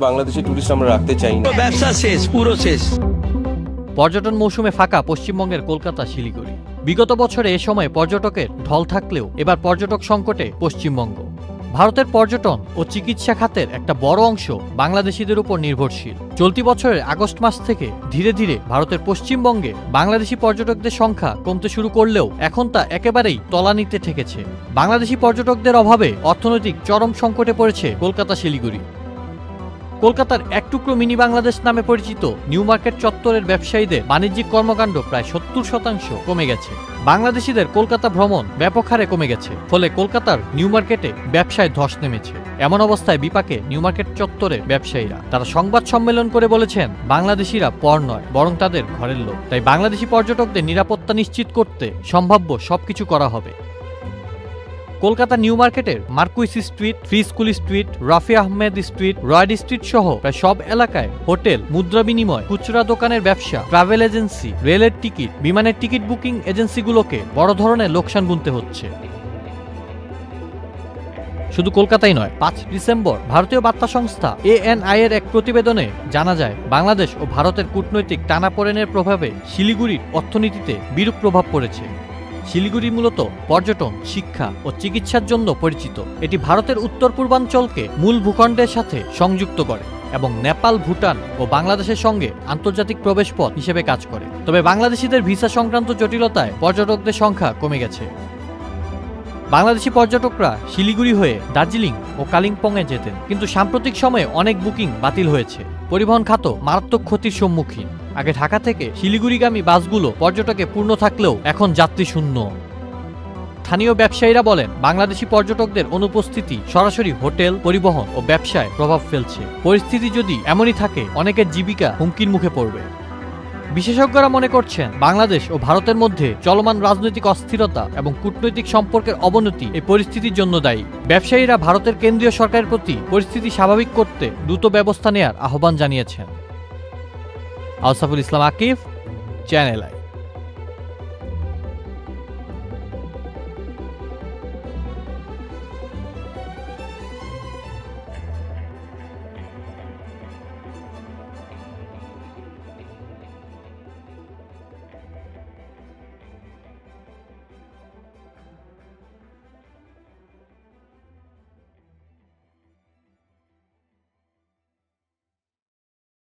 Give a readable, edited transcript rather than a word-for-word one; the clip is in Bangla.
বাংলাদেশি টুরিস্ট আমরা রাখতে চাই না। ব্যবসা শেষ, পুরো শেষ। পর্যটন মৌসুমে ফাঁকা পশ্চিমবঙ্গের কলকাতা, শিলিগুড়ি। বিগত বছরে এ সময় পর্যটকের ঢল থাকলেও এবার পর্যটক সংকটে পশ্চিমবঙ্গ। ভারতের পর্যটন ও চিকিৎসা খাতের একটা বড় অংশ বাংলাদেশিদের উপর নির্ভরশীল। চলতি বছরের আগস্ট মাস থেকে ধীরে ধীরে ভারতের পশ্চিমবঙ্গে বাংলাদেশি পর্যটকদের সংখ্যা কমতে শুরু করলেও এখন তা একেবারেই তলানিতে ঠেকেছে। বাংলাদেশি পর্যটকদের অভাবে অর্থনৈতিক চরম সংকটে পড়েছে কলকাতা, শিলিগুড়ি। কলকাতার এক টুকরো মিনি বাংলাদেশ নামে পরিচিত নিউ মার্কেট চত্বরের ব্যবসায়ীদের বাণিজ্যিক কর্মকাণ্ড প্রায় 70% কমে গেছে। বাংলাদেশিদের কলকাতা ভ্রমণ ব্যাপক হারে কমে গেছে, ফলে কলকাতার নিউ মার্কেটে ব্যবসায় ধস নেমেছে। এমন অবস্থায় বিপাকে নিউ মার্কেট চত্বরের ব্যবসায়ীরা। তারা সংবাদ সম্মেলন করে বলেছেন, বাংলাদেশিরা পর নয়, বরং তাদের ঘরের লোক। তাই বাংলাদেশি পর্যটকদের নিরাপত্তা নিশ্চিত করতে সম্ভাব্য সবকিছু করা হবে। কলকাতা নিউ মার্কেটের Marquis street, free school street, Rafi Ahmed street, Royd street সহ প্রায় সব এলাকায় হোটেল, মুদ্রা বিনিময়, খুচরা দোকানের ব্যবসা, ট্রাভেল এজেন্সি, রেলের টিকিট, বিমানের টিকিট বুকিং এজেন্সিগুলোকে বড় ধরনের লোকসান গুনতে হচ্ছে। শুধু কলকাতাই নয়, 5 ডিসেম্বর ভারতীয় বার্তা সংস্থা ANI এর এক প্রতিবেদনে জানা যায়, বাংলাদেশ ও ভারতের কূটনৈতিক টানাপোড়েনের প্রভাবে শিলিগুড়ির অর্থনীতিতে বিরূপ প্রভাব পড়েছে। শিলিগুড়ি মূলত পর্যটন, শিক্ষা ও চিকিৎসার জন্য পরিচিত। এটি ভারতের উত্তর পূর্বাঞ্চলকে মূল ভূখণ্ডের সাথে সংযুক্ত করে এবং নেপাল, ভুটান ও বাংলাদেশের সঙ্গে আন্তর্জাতিক প্রবেশপথ হিসেবে কাজ করে। তবে বাংলাদেশিদের ভিসা সংক্রান্ত জটিলতায় পর্যটকদের সংখ্যা কমে গেছে। বাংলাদেশি পর্যটকরা শিলিগুড়ি হয়ে দার্জিলিং ও কালিম্পংয়ে যেতেন, কিন্তু সাম্প্রতিক সময়ে অনেক বুকিং বাতিল হয়েছে। পরিবহন খাত মারাত্মক ক্ষতির সম্মুখীন। আগে ঢাকা থেকে শিলিগুড়িগামী বাসগুলো পর্যটকে পূর্ণ থাকলেও এখন যাত্রী শূন্য। স্থানীয় ব্যবসায়ীরা বলেন, বাংলাদেশি পর্যটকদের অনুপস্থিতি সরাসরি হোটেল, পরিবহন ও ব্যবসায় প্রভাব ফেলছে। পরিস্থিতি যদি এমনই থাকে, অনেকের জীবিকা হুমকির মুখে পড়বে। বিশেষজ্ঞরা মনে করছেন, বাংলাদেশ ও ভারতের মধ্যে চলমান রাজনৈতিক অস্থিরতা এবং কূটনৈতিক সম্পর্কের অবনতি এই পরিস্থিতির জন্য দায়ী। ব্যবসায়ীরা ভারতের কেন্দ্রীয় সরকারের প্রতি পরিস্থিতি স্বাভাবিক করতে দ্রুত ব্যবস্থা নেওয়ার আহ্বান জানিয়েছেন। আউসাফুল ইসলাম আকিফ, চ্যানেল আই।